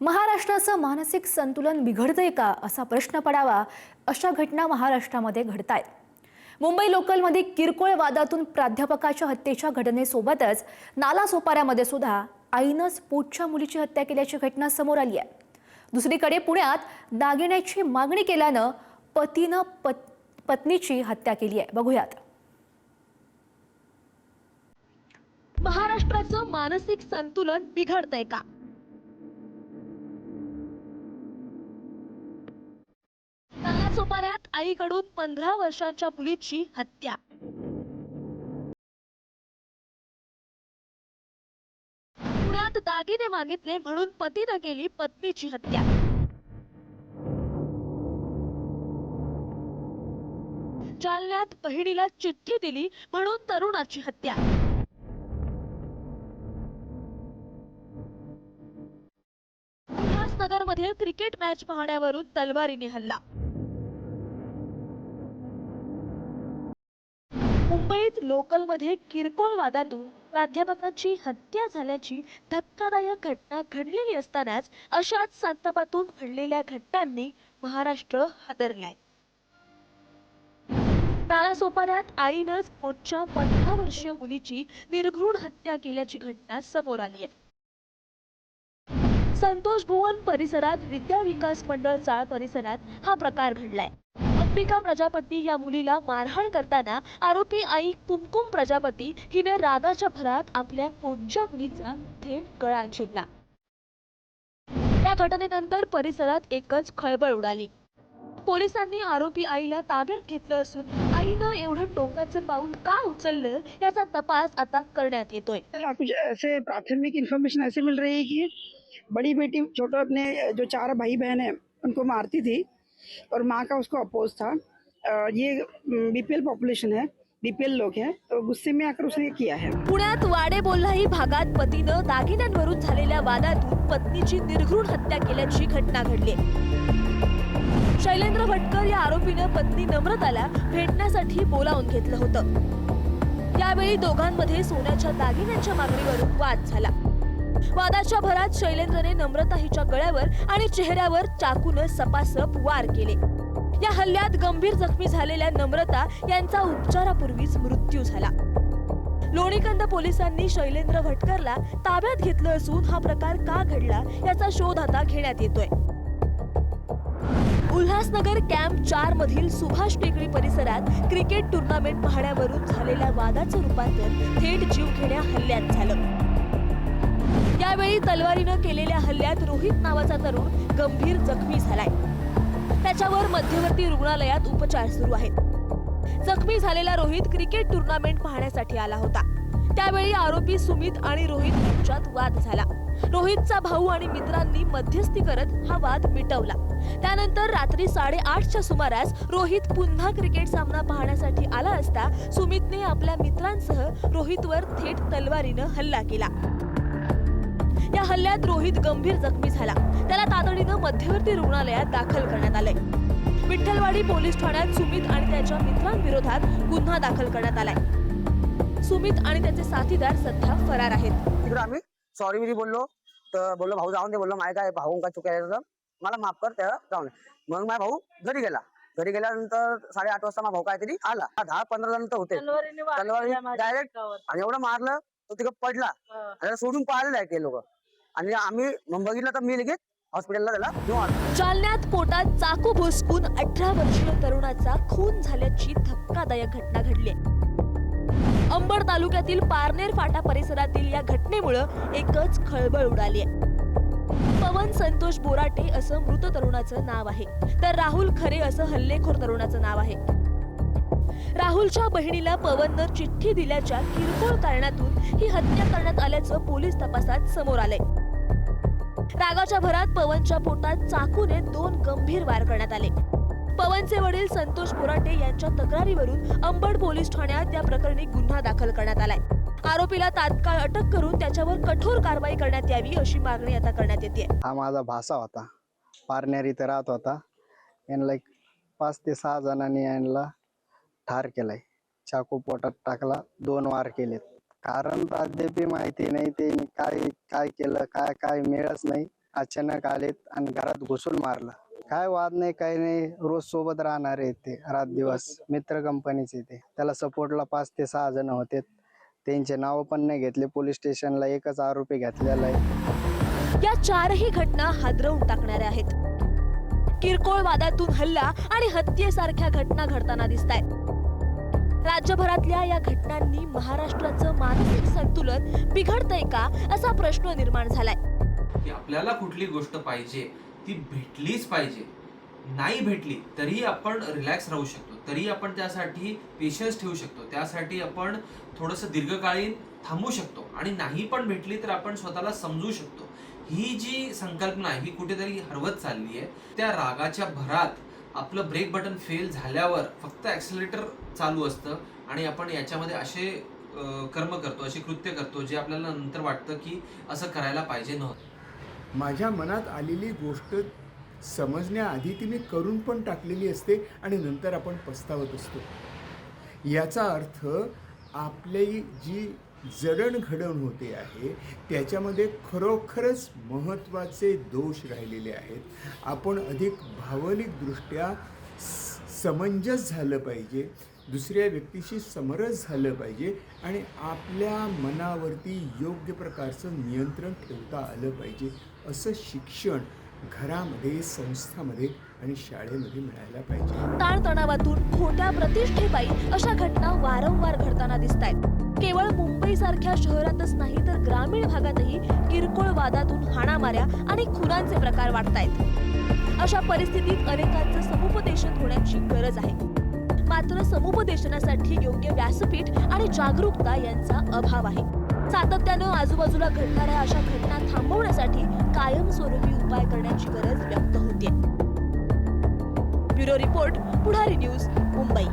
महाराष्ट्राचं मानसिक संतुलन बिघडतंय का असा प्रश्न पडावा अशा घटना महाराष्ट्रामध्ये घडतायत। मुंबई लोकलमध्ये किरकोळ वादातून प्राध्यापकाच्या हत्येच्या घटनेसोबतच नालासोपाऱ्यामध्ये सुद्धा आईनंच पोटच्या मुलीची हत्या केल्याची घटना समोर आली आहे। दुसरीकडे पुण्यात दागिन्याची मागणी केल्यानं पतीनं पत्नीची हत्या केली आहे। बघूयात। महाराष्ट्राचं मानसिक संतुलन बिघडतंय का? नालासोपाऱ्यात आईकडून 15 वर्षांच्या मुलीची हत्या। पुण्यात दागिने मागितले म्हणून पतीनं केली पत्नीची हत्या। जालन्यात बहिणीला चिठ्ठी दिली म्हणून तरुणाची हत्या। उल्हासनगरमध्ये क्रिकेट मॅच पाहण्यावरून तलवारीने हल्ला। मुंबईत लोकलमध्ये किरकोळ वादातून प्राध्यापकाची हत्या झाल्याची धक्कादायक घटना घडलेली असतानाच अशाच संतापातून घडलेल्या घटनांनी महाराष्ट्र हादरलाय। नालासोपाऱ्यात आईनंच पोटच्या 15 वर्षीय मुलीची निर्घृण हत्या केल्याची घटना समोर आली आहे। संतोष भुवन परिसरात विद्या विकास मंडळ चाळ परिसरात हा प्रकार घडलाय। अंबिका प्रजापती या मुलीला मारहाण करताना आरोपी आई कुमकुम प्रजापती हिने रागाच्या भरात आपल्या पोटच्या मुलीचा थेट गळा चिरला। या घटनेनंतर परिसरात एकच खळबळ उडाली। पोलिसांनी आरोपी आईला ताब्यात घेतलं असून आईनं एवढं टोकाचं पाऊल का उचललं याचा तपास आता करण्यात येतोय। कुछ ऐसे प्राथमिक इन्फॉर्मेशन ऐसे मिल रही है कि बड़ी बेटी छोटा अपने जो 4 भाई बहन हैं उनको मारती थी और माँ का उसको अपोज था। ये बीपीएल पॉपुलेशन है, बीपीएल लोग हैं, तो गुस्से में आकर उसने किया है। पुण्यात वाडेबोल्हाई भागात पतीनं दागिन्यांवरून झालेल्या वादातून पत्नीची निर्घृण हत्या केल्याची घटना घडली। शैलेंद्र भटकर या आरोपीनं पत्नी नम्रताला भेटण्यासाठी बोलावून घेतलं होतं। यावेळी दोघांमध्ये सोन्याच्या दागिन्यांच्या मागणीवरून वाद झाला। वादाच्या भरात शैलेंद्रने नम्रता हिच्या गळ्यावर आणि चेहऱ्यावर चाकूनं सपासप वार केले। या हल्ल्यात गंभीर जखमी झालेल्या नम्रता यांचा उपचारापूर्वीच मृत्यू झाला। लोणीकंद पोलिसांनी शैलेंद्र भटकरला ताब्यात घेतलं असून हा प्रकार का घडला याचा शोध आता घेण्यात येतोय। उल्हासनगर कॅम्प 4 मधील सुभाष टेकडी परिसरात क्रिकेट टुर्नामेंट पाहण्यावरून झालेल्या वादाचं रूपांतर थेट जीवघेण्या हल्ल्यात झालं। यावेळी तलवारीनं केलेल्या हल्ल्यात रोहित नावाचा तरुण गंभीर जखमी झालाय। त्याच्यावर मध्यवर्ती रुग्णालयात उपचार सुरू आहेत। जखमी झालेला रोहित क्रिकेट टुर्नामेंट पाहण्यासाठी आला होता। त्यावेळी आरोपी सुमित आणि रोहित यांच्यात वाद झाला। रोहितचा भाऊ आणि मित्रांनी मध्यस्थी करत हा वाद मिटवला। त्यानंतर रात्री 8:30च्या सुमारास रोहित पुन्हा क्रिकेट सामना पाहण्यासाठी आला असता सुमितने आपल्या मित्रांसह रोहितवर थेट तलवारीनं हल्ला केला। या हल्ल्यात रोहित गंभीर जखमी झाला। त्याला तातडीनं मध्यवर्ती रुग्णालयात दाखल करण्यात आलंय। विठ्ठलवाडी पोलीस ठाण्यात सुमित आणि त्याच्या मित्रांविरोधात गुन्हा दाखल करण्यात आलाय। सुमित आणि त्याचे साथीदार सध्या फरार आहेत। तिकडे आम्ही सॉरी विरी बोललो तर बोललो भाऊ जाऊन दे, बोललो माय काय भाऊ का चुकी आहे मला माफ कर, त्या जाऊन मग माझा भाऊ घरी गेला। घरी गेल्यानंतर 8:30 वाजता माझा भाऊ काहीतरी आला। 10-15 जण तर होते। तलवारी डायरेक्ट आणि एवढं मारलं तो तिकडे पडला आणि सोडून पाहिलेलं आहे ते लोक आणि आम्ही मग बघितलं तर मी लगेच हॉस्पिटलला त्याला घेऊन आलो। जालन्यात पोटात चाकू भोसकून 18 वर्षीय तरुणाचा खून झाल्याची धक्कादायक घटना घडली। अंबड तालुक्यातील पारनेर फाटा परिसरातील या घटनेमुळे एकच खळबळ उडाली आहे। पवन संतोष बोराटे असं मृत तरुणाचं नाव आहे, तर राहुल खरे असं हल्लेखोर तरुणाचं नाव आहे। राहुलच्या बहिणीला पवननं चिठ्ठी दिल्याच्या किरकोळ कारणातून ही हत्या करण्यात आल्याचं पोलीस तपासात समोर आलंय। रागाच्या भरात पवनच्या पोटात चाकूने 2 गंभीर वार करण्यात आले। पवनचे वडील संतोष बोराटे यांच्या तक्रारीवरून अंबड पोलीस ठाण्यात या प्रकरणी गुन्हा दाखल करण्यात आलाय। आरोपीला तात्काळ अटक करून त्याच्यावर कठोर कारवाई करण्यात यावी अशी मागणी आता करण्यात येते। हा माझा भासा होता, पारनेर इथे राहत होता। यांना 5 ते 6 जणांनी यांना ठार केलाय। चाकू पोटात टाकला, 2 वार केलेत। कारण अद्याप माहिती नाही ते काय काय केलं, काय काय मिळच नाही। अचानक आलेत आणि घरात घुसून मारलं. काय वाद नाही, काही नाही, रोज सोबत राहणार आहे ते, रात दिवस मित्र कंपनीचे ते. त्याला सपोर्टला 5 ते 6 जण होते. त्यांचे नाव पण नाही घेतले. पोलीस स्टेशनला एकच आरोपी घेतलेला आहे. या 4ही घटना हादरवून टाकणाऱ्या आहेत. किरकोळ वादातून हल्ला आणि हत्येसारख्या घटना घडताना दिसतायत. राज्यभरातल्या या घटनांनी महाराष्ट्राचं मानसिक संतुलन बिघडतंय का असा प्रश्न निर्माण झालाय. की आपल्याला कुठली गोष्ट पाहिजे ती भेटलीच पाहिजे. नाही भेटली तरी आपण रिलॅक्स राहू शकतो, तरी आपण त्यासाठी पेशन्स ठेवू शकतो, त्यासाठी आपण थोडंसं दीर्घकालीन थांबू शकतो. आणि नाही पण भेटली तर आपण स्वतःला समजू शकतो. ही जी संकल्पना आहे ही कुठेतरी हरवत चालली आहे. त्या रागाच्या भरात आपलं ब्रेक बटन फेल झाल्यावर फक्त ॲक्सिलरेटर चालू असतं आणि आपण याच्यामध्ये असे कर्म करतो, असे कृत्य करतो जे आपल्याला नंतर वाटतं की असं करायला पाहिजे नव्हतं. माझ्या मनात आलेली गोष्ट समजण्याआधी ती मी करून पण टाकलेली असते आणि नंतर आपण पस्तावत असतो. याचा अर्थ आपली जी जडणघडण होते आहे त्याच्यामध्ये खरोखरच महत्त्वाचे दोष राहिलेले आहेत. आपण अधिक भावनिकदृष्ट्या समंजस झालं पाहिजे, दुसऱ्या व्यक्तीशी समरस झालं पाहिजे आणि आपल्या मनावरती योग्य प्रकारचं नियंत्रण ठेवता आलं पाहिजे. असं शिक्षण घरामध्ये, संस्थामध्ये आणि शाळेमध्ये मिळायला पाहिजे. ताणतणावातून खोट्या प्रतिष्ठेपायी अशा घटना वारंवार घडताना दिसतायत. केवळ मुंबईसारख्या शहरातच नाही तर ग्रामीण भागातही किरकोळ वादातून हाणामाऱ्या आणि खुनांचे प्रकार वाढतायत. अशा परिस्थितीत अनेकांचं समुपदेशन होण्याची गरज आहे. मात्र समुपदेशनासाठी योग्य व्यासपीठ आणि जागरूकता यांचा अभाव आहे. सातत्यानं आजूबाजूला घडणाऱ्या अशा घटना थांबवण्यासाठी कायमस्वरूपी उपाय करण्याची गरज व्यक्त होते. ब्युरो रिपोर्ट, पुढारी न्यूज, मुंबई.